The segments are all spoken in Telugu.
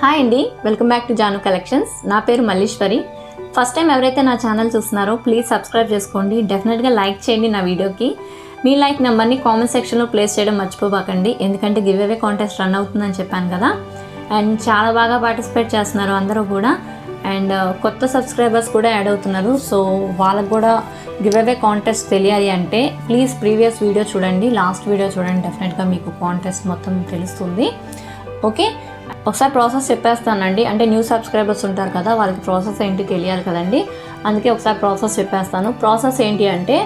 హాయ్ అండి, welcome back to Janu Collections. నా పేరు మల్లీశ్వరి. ఫస్ట్ టైం ఎవరైతే నా ఛానల్ చూస్తున్నారో ప్లీజ్ సబ్స్క్రైబ్ చేసుకోండి. డెఫినెట్గా లైక్ చేయండి నా వీడియోకి. మీ లైక్ నెంబర్ని కామెంట్ సెక్షన్లో ప్లేస్ చేయడం మర్చిపోబాకండి, ఎందుకంటే గివ్ అవే కాంటెస్ట్ రన్ అవుతుందని చెప్పాను కదా. అండ్ చాలా బాగా పార్టిసిపేట్ చేస్తున్నారు అందరూ కూడా. అండ్ కొత్త సబ్స్క్రైబర్స్ కూడా యాడ్ అవుతున్నారు. సో వాళ్ళకు కూడా గివ్ అవే కాంటెస్ట్ తెలియాలి అంటే ప్లీజ్ ప్రీవియస్ వీడియో చూడండి, లాస్ట్ వీడియో చూడండి. డెఫినెట్గా మీకు కాంటెస్ట్ మొత్తం తెలుస్తుంది. ఓకే, ఒకసారి ప్రాసెస్ చెప్పేస్తానండి. అంటే న్యూ సబ్స్క్రైబర్స్ ఉంటారు కదా, వాళ్ళకి ప్రాసెస్ ఏంటి తెలియాలి కదండి. అందుకే ఒకసారి ప్రాసెస్ చెప్పేస్తాను. ప్రాసెస్ ఏంటి అంటే,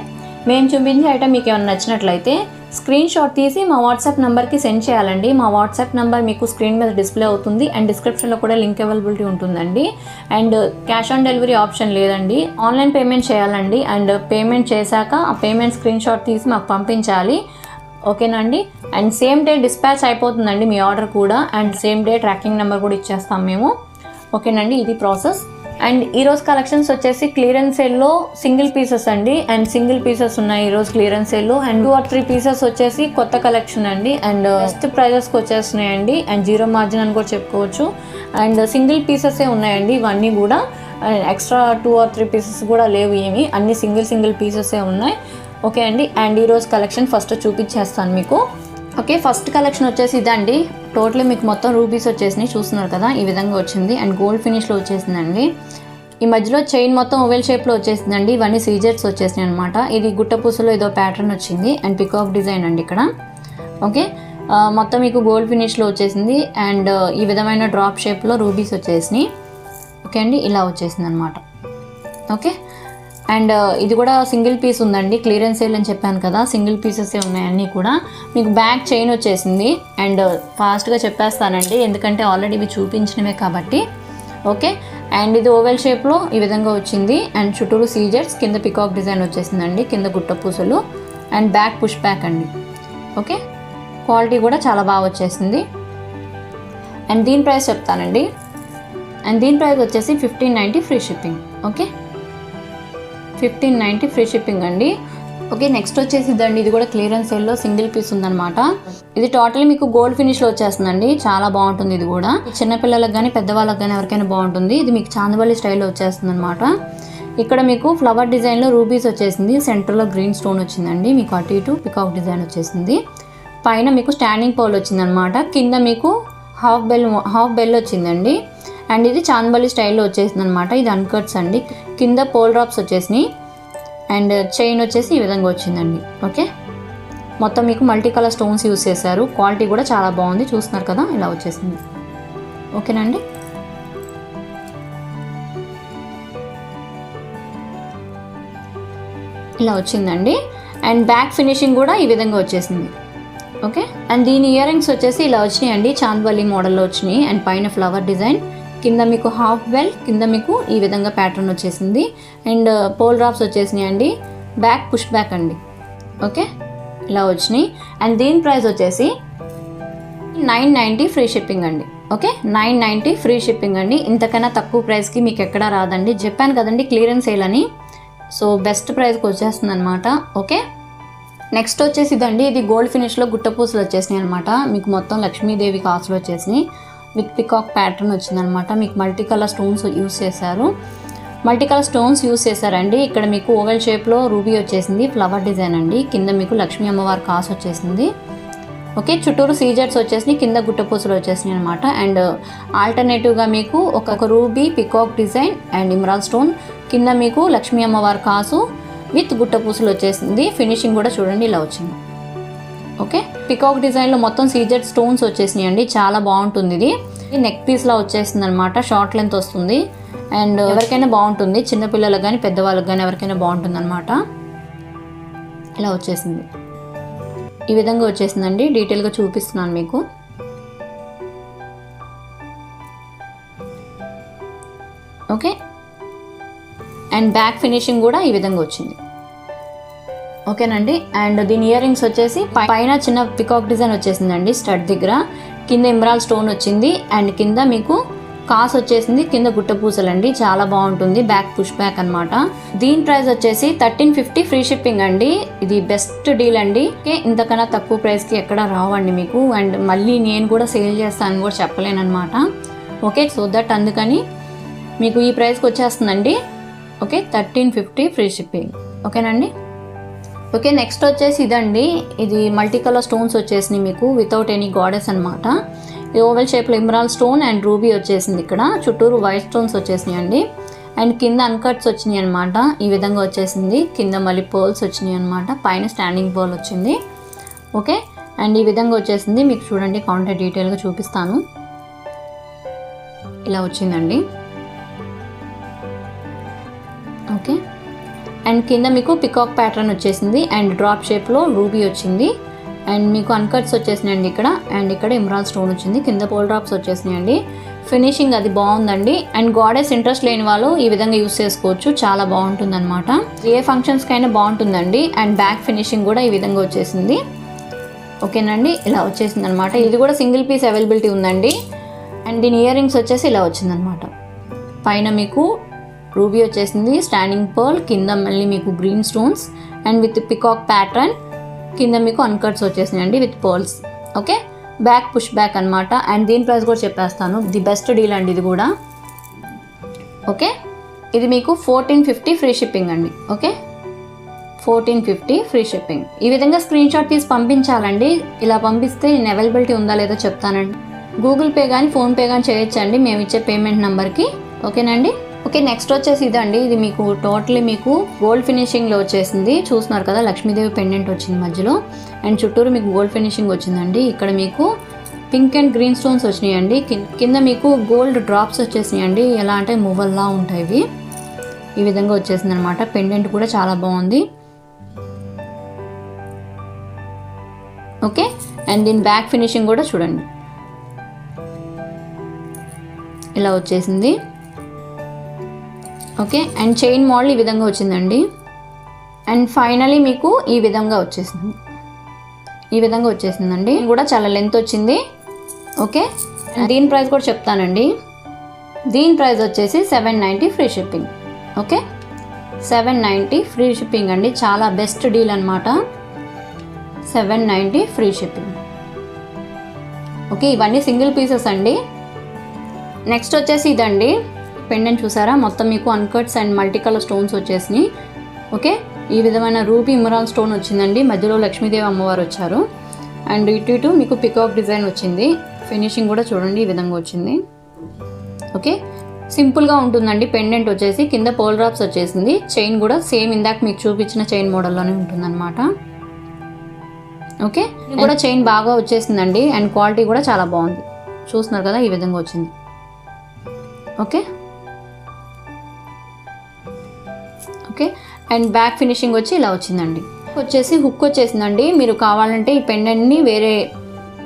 మేము చూపించే ఐటమ్ మీకు ఏమైనా నచ్చినట్లయితే స్క్రీన్ షాట్ తీసి మా వాట్సాప్ నెంబర్కి సెండ్ చేయాలండి. మా వాట్సాప్ నెంబర్ మీకు స్క్రీన్ మీద డిస్ప్లే అవుతుంది అండ్ డిస్క్రిప్షన్లో కూడా లింక్ అవైలబిలిటీ ఉంటుందండి. And cash on delivery option లేదండి, ఆన్లైన్ పేమెంట్ చేయాలండి. అండ్ పేమెంట్ చేశాక ఆ పేమెంట్ స్క్రీన్ షాట్ తీసి మాకు పంపించాలి. ఓకేనండి. అండ్ సేమ్ డే డిస్పాచ్ అయిపోతుందండి మీ ఆర్డర్ కూడా. And same day tracking number కూడా ఇచ్చేస్తాం మేము. ఓకేనండి, ఇది ప్రాసెస్. అండ్ ఈరోజు కలెక్షన్స్ వచ్చేసి క్లియరెన్స్ సేల్లో సింగిల్ పీసెస్ అండి. అండ్ సింగిల్ పీసెస్ ఉన్నాయి ఈరోజు క్లియరెన్స్ సేల్లో. అండ్ 2 or 3 పీసెస్ వచ్చేసి కొత్త కలెక్షన్ అండి. అండ్ బెస్ట్ ప్రైజెస్కి వచ్చేస్తున్నాయండి. అండ్ జీరో మార్జిన్ అని కూడా చెప్పుకోవచ్చు. అండ్ సింగిల్ పీసెసే ఉన్నాయండి ఇవన్నీ కూడా. ఎక్స్ట్రా 2 or 3 పీసెస్ కూడా లేవు ఏమి, అన్ని సింగిల్ పీసెసే ఉన్నాయి. ఓకే అండి. అండ్ ఈరోజు కలెక్షన్ ఫస్ట్ చూపించేస్తాను మీకు. ఓకే, ఫస్ట్ కలెక్షన్ వచ్చేసి ఇదండి. టోటలీ మీకు మొత్తం రూబీస్ వచ్చేసినాయి, చూస్తున్నారు కదా, ఈ విధంగా వచ్చింది. అండ్ గోల్డ్ ఫినిష్లో వచ్చేసిందండి. ఈ మధ్యలో చైన్ మొత్తం ఓవెల్ షేప్లో వచ్చేసిందండి. ఇవన్నీ సీజర్స్ వచ్చేసినాయి అనమాట. ఇది గుట్టపూసలో ఏదో ప్యాటర్న్ వచ్చింది అండ్ పికాక్ డిజైన్ అండి ఇక్కడ. ఓకే, మొత్తం మీకు గోల్డ్ ఫినిష్లో వచ్చేసింది. అండ్ ఈ విధమైన డ్రాప్ షేప్లో రూబీస్ వచ్చేసినాయి. ఓకే అండి, ఇలా వచ్చేసింది అనమాట. ఓకే, అండ్ ఇది కూడా సింగిల్ పీస్ ఉందండి. క్లియరెన్స్ సేల్ అని చెప్పాను కదా, సింగిల్ పీసెసే ఉన్నాయి అన్నీ కూడా. మీకు బ్యాక్ చైన్ వచ్చేసింది. అండ్ ఫాస్ట్గా చెప్పేస్తానండి, ఎందుకంటే ఆల్రెడీ ఇవి చూపించినవే కాబట్టి. ఓకే, అండ్ ఇది ఓవెల్ షేప్లో ఈ విధంగా వచ్చింది. అండ్ చుట్టూరు సీజర్స్, కింద పికాక్ డిజైన్ వచ్చేసిందండి, కింద గుట్ట పూసలు. అండ్ బ్యాక్ పుష్ బ్యాక్ అండి. ఓకే, క్వాలిటీ కూడా చాలా బాగా వచ్చేసింది. అండ్ దీని ప్రైస్ చెప్తానండి. అండ్ దీని ప్రైస్ వచ్చేసి 1590 free shipping. Okay, 1590 free shipping అండి. ఓకే, నెక్స్ట్ వచ్చేసి ఇదండి. ఇది కూడా క్లియరెన్స్ సేల్లో సింగిల్ పీస్ ఉందన్నమాట. ఇది టోటల్ మీకు గోల్డ్ ఫినిష్లో వచ్చేస్తుందండి. చాలా బాగుంటుంది. ఇది కూడా చిన్నపిల్లలకు కానీ పెద్దవాళ్ళకి కానీ ఎవరికైనా బాగుంటుంది. ఇది మీకు చాందవల్లి స్టైల్లో వచ్చేస్తుంది అనమాట. ఇక్కడ మీకు ఫ్లవర్ డిజైన్లో రూబీస్ వచ్చేసింది. సెంటర్లో గ్రీన్ స్టోన్ వచ్చిందండి. మీకు అటు ఇటు పికాక్ డిజైన్ వచ్చేసింది. పైన మీకు స్టాండింగ్ పౌల్ వచ్చిందనమాట. కింద మీకు హాఫ్ బెల్ వచ్చిందండి. అండ్ ఇది చాందవల్లి స్టైల్లో వచ్చేసింది అనమాట. ఇది అన్కట్స్ అండి. కింద పోల్ డ్రాప్స్ వచ్చేసినాయి. అండ్ చైన్ వచ్చేసి ఈ విధంగా వచ్చిందండి. ఓకే, మొత్తం మీకు మల్టీ కలర్ స్టోన్స్ యూస్ చేశారు. క్వాలిటీ కూడా చాలా బాగుంది, చూస్తున్నారు కదా, ఇలా వచ్చేసింది. ఓకేనండి. ఇలా వచ్చిందండి. అండ్ బ్యాక్ ఫినిషింగ్ కూడా ఈ విధంగా వచ్చేసింది. ఓకే, అండ్ దీని ఇయర్ రింగ్స్ వచ్చేసి ఇలా వచ్చినాయి అండి, చాందవల్లి మోడల్లో వచ్చినాయి. అండ్ పైన ఫ్లవర్ డిజైన్, కింద మీకు హాఫ్ బెల్, కింద మీకు ఈ విధంగా ప్యాటర్న్ వచ్చేసింది. అండ్ పోల్ డ్రాప్స్ వచ్చేసినాయి అండి. బ్యాక్ పుష్ బ్యాక్ అండి. ఓకే, ఇలా వచ్చినాయి. అండ్ దీని ప్రైస్ వచ్చేసి 990 ఫ్రీ షిప్పింగ్ అండి. ఓకే, 990 ఫ్రీ షిప్పింగ్ అండి. ఇంతకన్నా తక్కువ ప్రైస్కి మీకు ఎక్కడా రాదండి. చెప్పాను కదండి క్లియరెన్స్ సేల్ అని, సో బెస్ట్ ప్రైస్కి వచ్చేస్తుంది అనమాట. ఓకే, నెక్స్ట్ వచ్చేసి ఇదండి. ఇది గోల్డ్ ఫినిష్లో గుట్టపూసలు వచ్చేసినాయి అనమాట. మీకు మొత్తం లక్ష్మీదేవి కాసులు వచ్చేసినాయి. విత్ పికాక్ ప్యాటర్న్ వచ్చిందనమాట. మీకు మల్టీ కలర్ స్టోన్స్ యూస్ చేశారండి. ఇక్కడ మీకు ఓవెల్ షేప్లో రూబీ వచ్చేసింది. ఫ్లవర్ డిజైన్ అండి. కింద మీకు లక్ష్మీ అమ్మవారి కాసు వచ్చేసింది. ఓకే, చుట్టూరు సీజర్స్ వచ్చేసినాయి, కింద గుట్టపూసలు వచ్చేసినాయి అనమాట. అండ్ ఆల్టర్నేటివ్గా మీకు ఒక ruby peacock design and emerald stone, కింద మీకు లక్ష్మీ అమ్మవారి కాసు విత్ గుట్టపూసలు వచ్చేసింది. ఫినిషింగ్ కూడా చూడండి ఇలా వచ్చింది. ఓకే, పికాక్ డిజైన్లో మొత్తం సీజెడ్ స్టోన్స్ వచ్చేసినాయి అండి. చాలా బాగుంటుంది. ఇది నెక్ పీస్లా వచ్చేస్తుంది అనమాట. షార్ట్ లెంత్ వస్తుంది. అండ్ ఎవరికైనా బాగుంటుంది, చిన్నపిల్లలకు కానీ పెద్దవాళ్ళకి కానీ ఎవరికైనా బాగుంటుంది అనమాట. ఇలా వచ్చేసింది, ఈ విధంగా వచ్చేసిందండి. డీటెయిల్గా చూపిస్తున్నాను మీకు. ఓకే, అండ్ బ్యాక్ ఫినిషింగ్ కూడా ఈ విధంగా వచ్చింది. ఓకేనండి. అండ్ దీని ఇయర్ రింగ్స్ వచ్చేసి పైన చిన్న పికాక్ డిజైన్ వచ్చేసిందండి స్టడ్ దగ్గర. కింద ఎమరాల్డ్ స్టోన్ వచ్చింది. అండ్ కింద మీకు కాస్ వచ్చేసింది, కింద గుట్టపూసలండి. చాలా బాగుంటుంది. బ్యాక్ పుష్ బ్యాక్ అనమాట. దీని ప్రైస్ వచ్చేసి 1350 ఫ్రీ షిప్పింగ్ అండి. ఇది బెస్ట్ డీల్ అండి. ఇంతకన్నా తక్కువ ప్రైస్కి ఎక్కడ రావండి మీకు. అండ్ మళ్ళీ నేను కూడా సేల్ చేస్తాను కూడా చెప్పలేను అనమాట. ఓకే, సో దట్ అందుకని మీకు ఈ ప్రైస్కి వచ్చేస్తుందండి. Okay, 1350 free shipping. ఓకేనండి. ఓకే, నెక్స్ట్ వచ్చేసి ఇదండి. ఇది మల్టీ కలర్ స్టోన్స్ వచ్చేసినాయి మీకు వితౌట్ ఎనీ గాడెస్ అనమాట. ఇది ఓవెల్ షేప్లో ఎమరాల్డ్ స్టోన్ అండ్ రూబీ వచ్చేసింది. ఇక్కడ చుట్టూరు వైట్ స్టోన్స్ వచ్చేసినాయి అండి. అండ్ కింద అన్కట్స్ వచ్చినాయి అనమాట. ఈ విధంగా వచ్చేసింది. కింద మళ్ళీ పర్ల్స్ వచ్చినాయి అనమాట. పైన స్టాండింగ్ పర్ల్ వచ్చింది. ఓకే, అండ్ ఈ విధంగా వచ్చేసింది. మీకు చూడండి, కౌంటర్ డీటెయిల్గా చూపిస్తాను. ఇలా వచ్చిందండి. ఓకే, అండ్ కింద మీకు పికాక్ ప్యాటర్న్ వచ్చేసింది అండ్ డ్రాప్ షేప్లో రూబీ వచ్చింది. అండ్ మీకు అన్కట్స్ వచ్చేసినాయండి ఇక్కడ. అండ్ ఇక్కడ ఎమరాల్డ్ స్టోన్ వచ్చింది. కింద పోల్ డ్రాప్స్ వచ్చేసినాయండి. ఫినిషింగ్ అది బాగుందండి. అండ్ గాడెస్ ఇంట్రెస్ట్ లేని వాళ్ళు ఈ విధంగా యూస్ చేసుకోవచ్చు. చాలా బాగుంటుంది అనమాట. ఏ ఫంక్షన్స్కైనా బాగుంటుందండి. అండ్ బ్యాక్ ఫినిషింగ్ కూడా ఈ విధంగా వచ్చేసింది. ఓకేనండి, ఇలా వచ్చేసింది అనమాట. ఇది కూడా సింగిల్ పీస్ అవైలబిలిటీ ఉందండి. అండ్ దీని ఇయర్ రింగ్స్ వచ్చేసి ఇలా వచ్చిందనమాట. పైన మీకు రూబీ వచ్చేసింది, స్టాండింగ్ పర్ల్, కింద మళ్ళీ మీకు green stones and with peacock pattern, కింద మీకు అన్కట్స్ వచ్చేసినాయండి with pearls. Okay, back push back అనమాట. అండ్ దీని ప్రైస్ కూడా చెప్పేస్తాను. ది బెస్ట్ డీల్ అండి ఇది కూడా. ఓకే, ఇది మీకు 1450 ఫ్రీ షిప్పింగ్ అండి. Okay, 1450 free shipping. ఈ విధంగా స్క్రీన్ షాట్ తీసి పంపించాలండి. ఇలా పంపిస్తే నేను అవైలబిలిటీ ఉందా లేదో చెప్తానండి. గూగుల్ పే కానీ ఫోన్పే కానీ చేయొచ్చండి మేము ఇచ్చే పేమెంట్ నెంబర్కి. ఓకేనండి. ఓకే, నెక్స్ట్ వచ్చేసి ఇదండి. ఇది మీకు టోటలీ మీకు గోల్డ్ ఫినిషింగ్లో వచ్చేసింది. చూస్తున్నారు కదా, లక్ష్మీదేవి పెండెంట్ వచ్చింది మధ్యలో. అండ్ చుట్టూరు మీకు గోల్డ్ ఫినిషింగ్ వచ్చిందండి. ఇక్కడ మీకు పింక్ అండ్ గ్రీన్ స్టోన్స్ వచ్చినాయండి. కింద మీకు గోల్డ్ డ్రాప్స్ వచ్చేసినాయండి. ఎలా అంటే మువ్వల్లా ఉంటాయి ఇవి. ఈ విధంగా వచ్చేసింది అనమాట. పెండెంట్ కూడా చాలా బాగుంది. ఓకే, అండ్ దీని బ్యాక్ ఫినిషింగ్ కూడా చూడండి, ఇలా వచ్చేసింది. ఓకే, అండ్ చైన్ మోడల్ ఈ విధంగా వచ్చిందండి. అండ్ ఫైనలీ మీకు ఈ విధంగా వచ్చేసింది. ఈ విధంగా వచ్చేసిందండి. కూడా చాలా లెంత్ వచ్చింది. ఓకే, దీని ప్రైస్ కూడా చెప్తానండి. దీని ప్రైస్ వచ్చేసి 790 free shipping. Okay, 790 free shipping అండి. చాలా బెస్ట్ డీల్ అనమాట. 790 ఫ్రీ షిప్పింగ్. ఓకే, ఇవన్నీ సింగిల్ పీసెస్ అండి. నెక్స్ట్ వచ్చేసి ఇదండి. పెండెంట్ చూసారా, మొత్తం మీకు అన్కట్స్ అండ్ మల్టీ కలర్ స్టోన్స్ వచ్చేసినాయి. ఓకే, ఈ విధమైన రూబీ ఎమరాల్డ్ స్టోన్ వచ్చిందండి. మధ్యలో లక్ష్మీదేవి అమ్మవారు వచ్చారు. అండ్ ఇటు మీకు పికాక్ డిజైన్ వచ్చింది. ఫినిషింగ్ కూడా చూడండి, ఈ విధంగా వచ్చింది. ఓకే, సింపుల్గా ఉంటుందండి. పెండెంట్ వచ్చేసి కింద పోల్ డ్రాప్స్ వచ్చేసింది. చైన్ కూడా సేమ్ ఇందాక మీకు చూపించిన చైన్ మోడల్లోనే ఉంటుందన్నమాట. ఓకే, ఇది కూడా చైన్ బాగా వచ్చేసిందండి. అండ్ క్వాలిటీ కూడా చాలా బాగుంది. చూస్తున్నారు కదా, ఈ విధంగా వచ్చింది. Okay, okay, and back finishing వచ్చి ఇలా వచ్చిందండి. వచ్చేసి హుక్ వచ్చేసిందండి. మీరు కావాలంటే ఈ పెండెంట్ని వేరే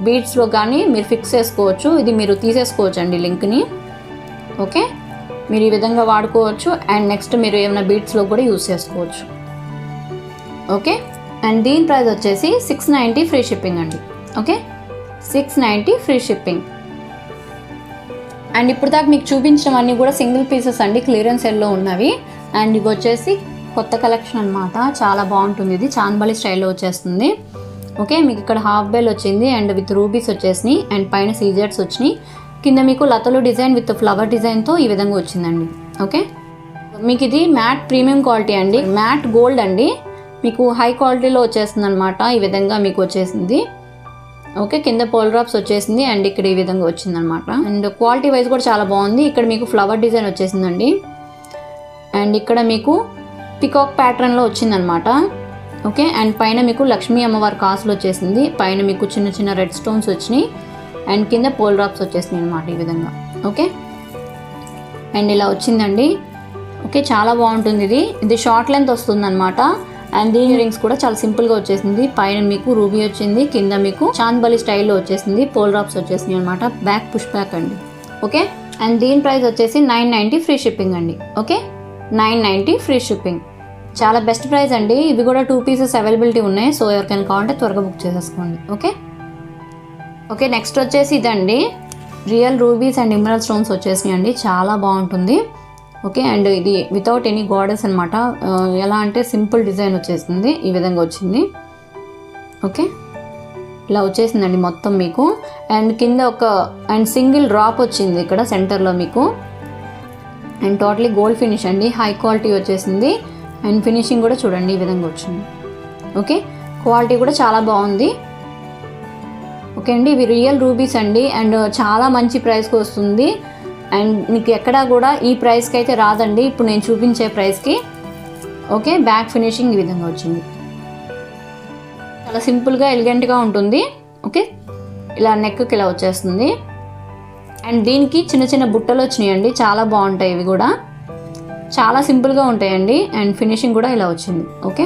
బీడ్స్లో కానీ మీరు ఫిక్స్ చేసుకోవచ్చు. ఇది మీరు తీసేసుకోవచ్చు అండి లింక్ని. ఓకే, మీరు ఈ విధంగా వాడుకోవచ్చు. అండ్ నెక్స్ట్ మీరు ఏమైనా బీడ్స్లో కూడా యూస్ చేసుకోవచ్చు. ఓకే, అండ్ దీని ప్రైస్ వచ్చేసి 690 ఫ్రీ షిప్పింగ్ అండి. Okay, 690 free shipping. అండ్ ఇప్పుడు దాకా మీకు చూపించినవన్నీ కూడా సింగిల్ పీసెస్ అండి, క్లియరెన్స్ సేల్లో ఉన్నవి. అండ్ ఇవి వచ్చేసి కొత్త కలెక్షన్ అనమాట. చాలా బాగుంటుంది. ఇది చాంద్బాలి స్టైల్లో వచ్చేస్తుంది. ఓకే, మీకు ఇక్కడ హాఫ్ బెల్ వచ్చింది అండ్ విత్ రూబీస్ వచ్చేసినాయి. అండ్ పైన సీజర్స్ వచ్చినాయి. కింద మీకు లతలు డిజైన్ విత్ ఫ్లవర్ డిజైన్తో ఈ విధంగా వచ్చిందండి. ఓకే, మీకు ఇది మ్యాట్ ప్రీమియం క్వాలిటీ అండి. మ్యాట్ గోల్డ్ అండి. మీకు హై క్వాలిటీలో వచ్చేస్తుంది అనమాట. ఈ విధంగా మీకు వచ్చేసింది. ఓకే, కింద పోల్ డ్రాప్స్ వచ్చేసింది. అండ్ ఇక్కడ ఈ విధంగా వచ్చిందనమాట. అండ్ క్వాలిటీ వైజ్ కూడా చాలా బాగుంది. ఇక్కడ మీకు ఫ్లవర్ డిజైన్ వచ్చేసిందండి. అండ్ ఇక్కడ మీకు పికాక్ ప్యాటర్న్లో వచ్చిందనమాట. ఓకే, అండ్ పైన మీకు లక్ష్మీ అమ్మవారి కాసులు వచ్చేసింది. పైన మీకు చిన్న చిన్న రెడ్ స్టోన్స్ వచ్చినాయి. అండ్ కింద పోల్ డ్రాప్స్ వచ్చేసినాయి అనమాట ఈ విధంగా. ఓకే, అండ్ ఇలా వచ్చిందండి. ఓకే, చాలా బాగుంటుంది. ఇది షార్ట్ లెంత్ వస్తుందన్నమాట. అండ్ దీని రింగ్స్ కూడా చాలా సింపుల్గా వచ్చేసింది. పైన మీకు రూబీ వచ్చింది, కింద మీకు చాంద్బాలి స్టైల్లో వచ్చేసింది. పోల్ డ్రాప్స్ వచ్చేసినాయి అనమాట. బ్యాక్ పుష్ బ్యాక్ అండి. ఓకే, అండ్ దీని ప్రైస్ వచ్చేసి 990 ఫ్రీ షిప్పింగ్ అండి. Okay, 990 free shipping. చాలా బెస్ట్ ప్రైస్ అండి. ఇవి కూడా 2 పీసెస్ అవైలబిలిటీ ఉన్నాయి. సో ఎవరికైనా కావాలంటే త్వరగా బుక్ చేసేసుకోండి. ఓకే, ఓకే, నెక్స్ట్ వచ్చేసి ఇదండి. Real rubies and emerald stones వచ్చేసినాయి అండి. చాలా బాగుంటుంది. ఓకే, అండ్ ఇది వితౌట్ ఎనీ గాడెస్ అనమాట. ఎలా అంటే సింపుల్ డిజైన్ వచ్చేసింది. ఈ విధంగా వచ్చింది. ఓకే, ఇలా వచ్చేసిందండి మొత్తం మీకు. అండ్ కింద అండ్ సింగిల్ డ్రాప్ వచ్చింది ఇక్కడ సెంటర్లో మీకు. అండ్ టోటలీ గోల్డ్ ఫినిష్ అండి, హై క్వాలిటీ వచ్చేసింది. అండ్ ఫినిషింగ్ కూడా చూడండి ఈ విధంగా వచ్చింది. ఓకే, క్వాలిటీ కూడా చాలా బాగుంది. ఓకే అండి, ఇవి రియల్ రూబీస్ అండి. అండ్ చాలా మంచి ప్రైస్కి వస్తుంది. అండ్ మీకు ఎక్కడా కూడా ఈ ప్రైస్కి అయితే రాదండి ఇప్పుడు నేను చూపించే ప్రైస్కి. ఓకే, బ్యాక్ ఫినిషింగ్ ఈ విధంగా వచ్చింది. చాలా సింపుల్గా ఎలిగెంట్గా ఉంటుంది. ఓకే, ఇలా నెక్కి ఇలా వచ్చేస్తుంది. అండ్ దీనికి చిన్న చిన్న బుట్టలు వచ్చినాయండి, చాలా బాగుంటాయి ఇవి కూడా, చాలా సింపుల్గా ఉంటాయండి. అండ్ ఫినిషింగ్ కూడా ఇలా వచ్చింది. ఓకే,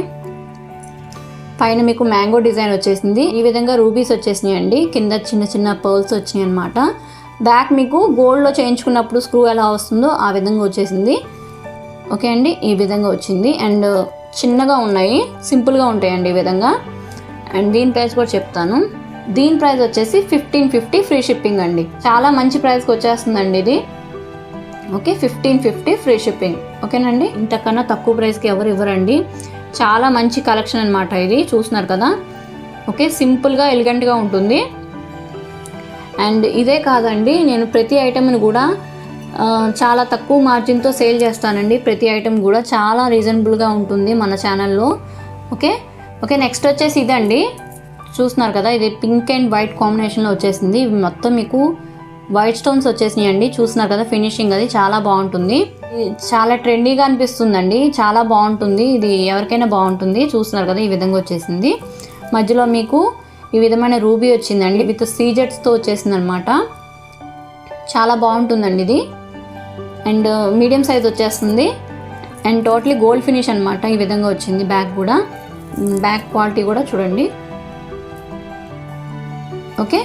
పైన మీకు మ్యాంగో డిజైన్ వచ్చేసింది. ఈ విధంగా రూబీస్ వచ్చేసినాయండి, కింద చిన్న చిన్న పర్ల్స్ వచ్చినాయి అనమాట. బ్యాక్ మీకు గోల్డ్లో చేయించుకున్నప్పుడు స్క్రూ ఎలా వస్తుందో ఆ విధంగా వచ్చేసింది. ఓకే అండి, ఈ విధంగా వచ్చింది. అండ్ చిన్నగా ఉన్నాయి, సింపుల్గా ఉంటాయండి ఈ విధంగా. అండ్ దీని ప్రైస్ కూడా చెప్తాను. దీని ప్రైస్ వచ్చేసి 1550 ఫ్రీ షిప్పింగ్ అండి. చాలా మంచి ప్రైస్కి వచ్చేస్తుందండి ఇది. Okay, 1550 free shipping. ఓకేనండి, ఇంతకన్నా తక్కువ ప్రైస్కి ఎవరు ఇవ్వరండి. చాలా మంచి కలెక్షన్ అనమాట ఇది, చూస్తున్నారు కదా. ఓకే, సింపుల్గా ఎలిగెంట్గా ఉంటుంది. అండ్ ఇదే కాదండి, నేను ప్రతి ఐటెంని కూడా చాలా తక్కువ మార్జిన్తో సేల్ చేస్తానండి. ప్రతి ఐటెం కూడా చాలా రీజనబుల్గా ఉంటుంది మన ఛానల్లో. ఓకే, నెక్స్ట్ వచ్చేసి ఇదండి, చూస్తున్నారు కదా. ఇది పింక్ అండ్ వైట్ కాంబినేషన్లో వచ్చేసింది. ఇవి మొత్తం మీకు వైట్ స్టోన్స్ వచ్చేసినాయండి, చూస్తున్నారు కదా. ఫినిషింగ్ అది చాలా బాగుంటుంది, చాలా ట్రెండీగా అనిపిస్తుందండి, చాలా బాగుంటుంది. ఇది ఎవరికైనా బాగుంటుంది. చూస్తున్నారు కదా, ఈ విధంగా వచ్చేసింది. మధ్యలో మీకు ఈ విధమైన రూబీ వచ్చిందండి, విత్ సీజెట్స్తో వచ్చేసింది అనమాట. చాలా బాగుంటుందండి ఇది. అండ్ మీడియం సైజ్ వచ్చేస్తుంది. అండ్ టోటలీ గోల్డ్ ఫినిష్ అనమాట. ఈ విధంగా వచ్చింది. బ్యాక్ కూడా, బ్యాక్ క్వాలిటీ కూడా చూడండి. ఓకే,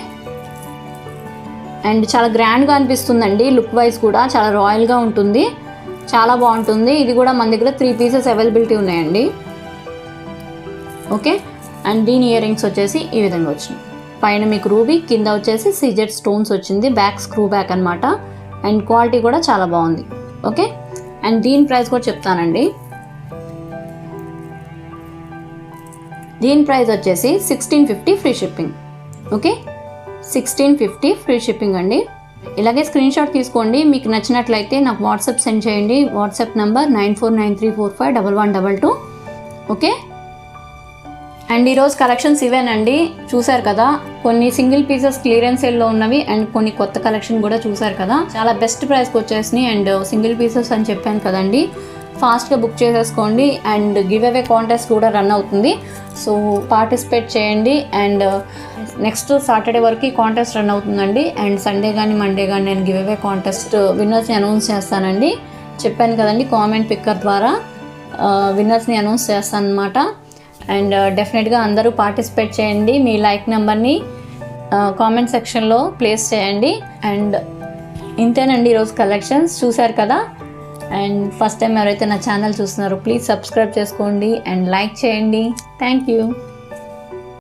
అండ్ చాలా గ్రాండ్గా అనిపిస్తుందండి. లుక్ వైజ్ కూడా చాలా రాయల్గా ఉంటుంది, చాలా బాగుంటుంది. ఇది కూడా మన దగ్గర 3 పీసెస్ అవైలబిలిటీ ఉన్నాయండి. ఓకే, అండ్ దీని ఇయర్ రింగ్స్ వచ్చేసి ఈ విధంగా వచ్చినాయి. పైన మీకు రూబీ, కింద వచ్చేసి సీజెడ్ స్టోన్స్ వచ్చింది. బ్యాక్ స్క్రూ బ్యాక్ అనమాట. అండ్ క్వాలిటీ కూడా చాలా బాగుంది. ఓకే, అండ్ దీని ప్రైస్ కూడా చెప్తానండి. దీని ప్రైస్ వచ్చేసి 1650 free shipping. Okay, 1650 free shipping అండి. ఇలాగే స్క్రీన్ షాట్ తీసుకోండి. మీకు నచ్చినట్లయితే నాకు వాట్సాప్ సెండ్ చేయండి. WhatsApp number 9493451122. ఓకే, అండ్ ఈరోజు కలెక్షన్స్ ఇవేనండి. చూసారు కదా, కొన్ని సింగిల్ పీసెస్ క్లియరెన్స్ సేల్లో ఉన్నవి అండ్ కొన్ని కొత్త కలెక్షన్ కూడా చూసారు కదా. చాలా బెస్ట్ ప్రైస్కి వచ్చేసినాయి. అండ్ సింగిల్ పీసెస్ అని చెప్పాను కదండి, ఫాస్ట్గా బుక్ చేసేసుకోండి. అండ్ గివ్ అవే కాంటెస్ట్ కూడా రన్ అవుతుంది, సో పార్టిసిపేట్ చేయండి. అండ్ నెక్స్ట్ సాటర్డే వరకు కాంటెస్ట్ రన్ అవుతుందండి. అండ్ సండే కానీ మండే కానీ నేను గివ్ అవే కాంటెస్ట్ విన్నర్స్ని అనౌన్స్ చేస్తానండి. చెప్పాను కదండి, కామెంట్ పిక్కర్ ద్వారా విన్నర్స్ని అనౌన్స్ చేస్తాను అనమాట. అండ్ డెఫినెట్గా అందరూ పార్టిసిపేట్ చేయండి. మీ లైక్ నెంబర్ని కామెంట్ సెక్షన్లో ప్లేస్ చేయండి. అండ్ ఇంతేనండి ఈరోజు కలెక్షన్స్, చూసారు కదా. అండ్ ఫస్ట్ టైం ఎవరైతే నా ఛానల్ చూస్తున్నారో ప్లీజ్ సబ్స్క్రైబ్ చేసుకోండి అండ్ లైక్ చేయండి. Thank you.